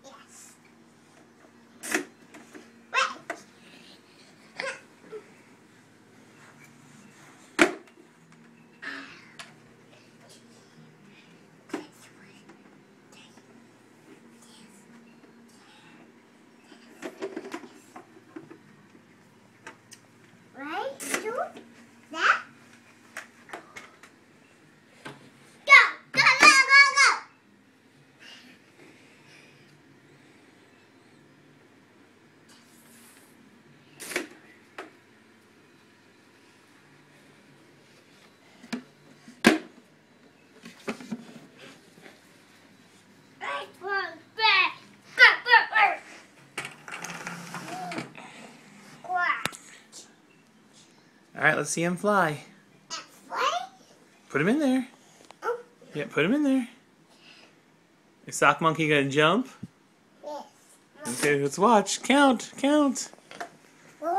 Yes. Right, two, that. Go, go, go, go, go. Right, one, back. Go, go, go. Squash. Alright, let's see him fly. What? Put him in there. Oh, Yeah, put him in there. Is Sock Monkey gonna jump? yes. Okay, let's watch. Count, count. 1,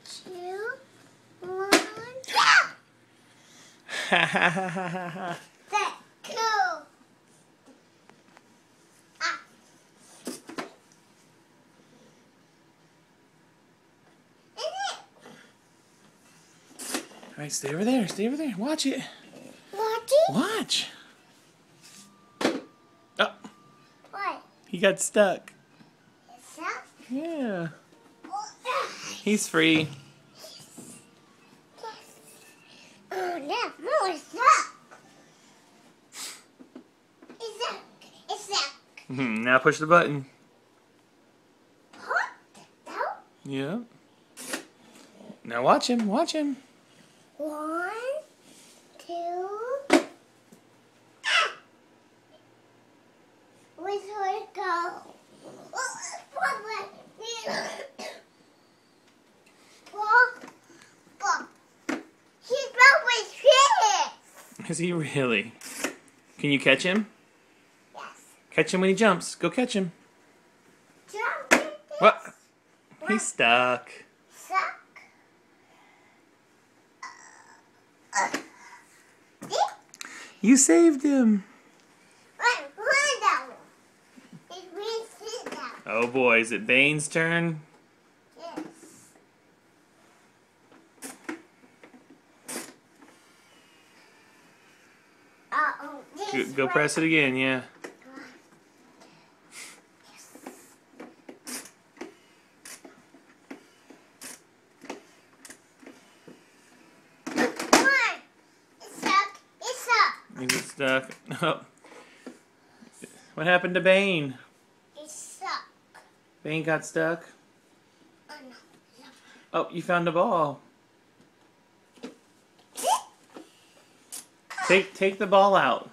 2, 1. Yeah! Ha ha ha ha ha ha. That cool. Ah. Is it? Alright, stay over there, stay over there. Watch it. Watch it? Watch. Oh, What? he got stuck. Is that? Yeah. Oh, He's free. oh no, no, it's that. It's that. It's that. Now push the button. What? No? Yeah. Now watch him, watch him. 1, 2. Which way to go? He's always here. Is he really? Can you catch him? Yes. Catch him when he jumps. Go catch him. Jump in this. What? He's stuck. Suck. You saved him. Oh boy, is it Bane's turn? Yes. Go press it again, yeah. It's stuck. It's stuck. Is it stuck? Oh. What happened to Bane? It's stuck. Bane got stuck? Oh no. Oh, you found a ball. Take the ball out.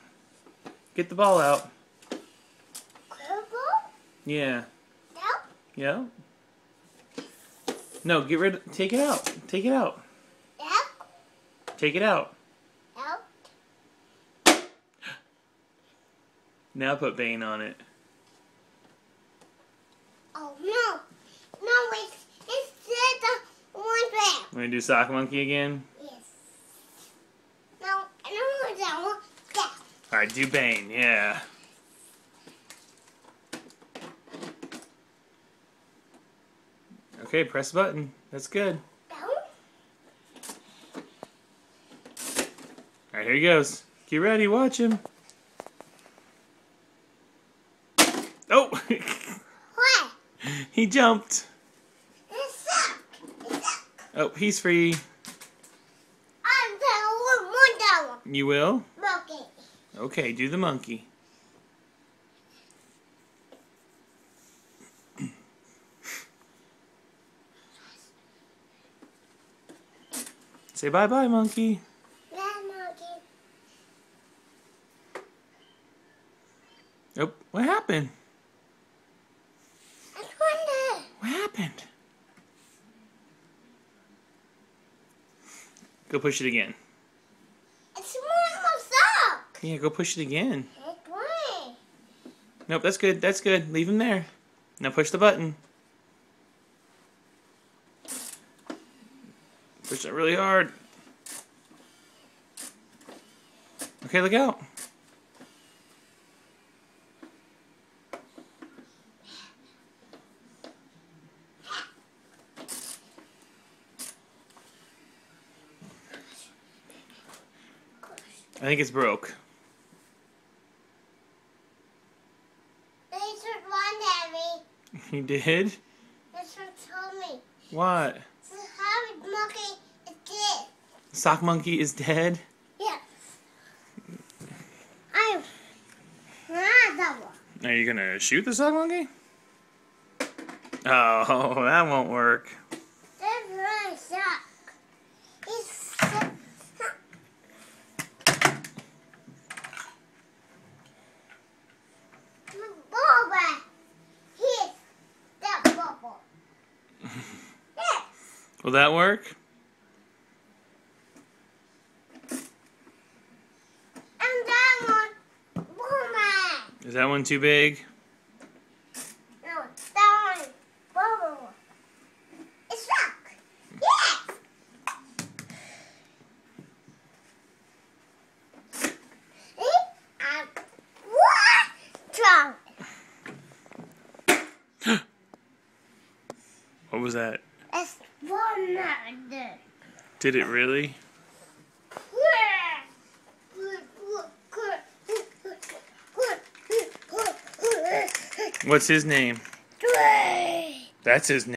Get the ball out. Purple? Yeah. No. Yeah. No, take it out. Take it out. No. Take it out. No. Now put Bane on it. Oh no. No, it's the one there. Want to do Sock Monkey again? Yes. No, I don't want that one. Yeah. Alright, do Bane, yeah. Okay, press the button. That's good. No. Alright, here he goes. Get ready, watch him. Oh! What? He jumped. It's stuck. It's stuck. Oh, he's free. I'm the one that one. You will? Okay. Okay, do the monkey. Say bye-bye, monkey. That monkey. Oh, what happened? I wonder. What happened? Go push it again. It's one more sock. Yeah, go push it again. It's one. Nope, that's good. That's good. Leave him there. Now push the button. Push it really hard. Okay, look out. I think it's broke. They should run, Daddy. You did? They should tell me. What? The habit monkey is dead. Sock monkey is dead? Yes. I'm not that one. Are you gonna shoot the sock monkey? Oh, that won't work. That's really suck. It's so Bubble. Here's that bubble. Yes. Will that work? And that one, bubble. Is that one too big? No, that one, bubble. It's stuck. Yes. And what? What was that? It's one. Did it really? What's his name? That's his name.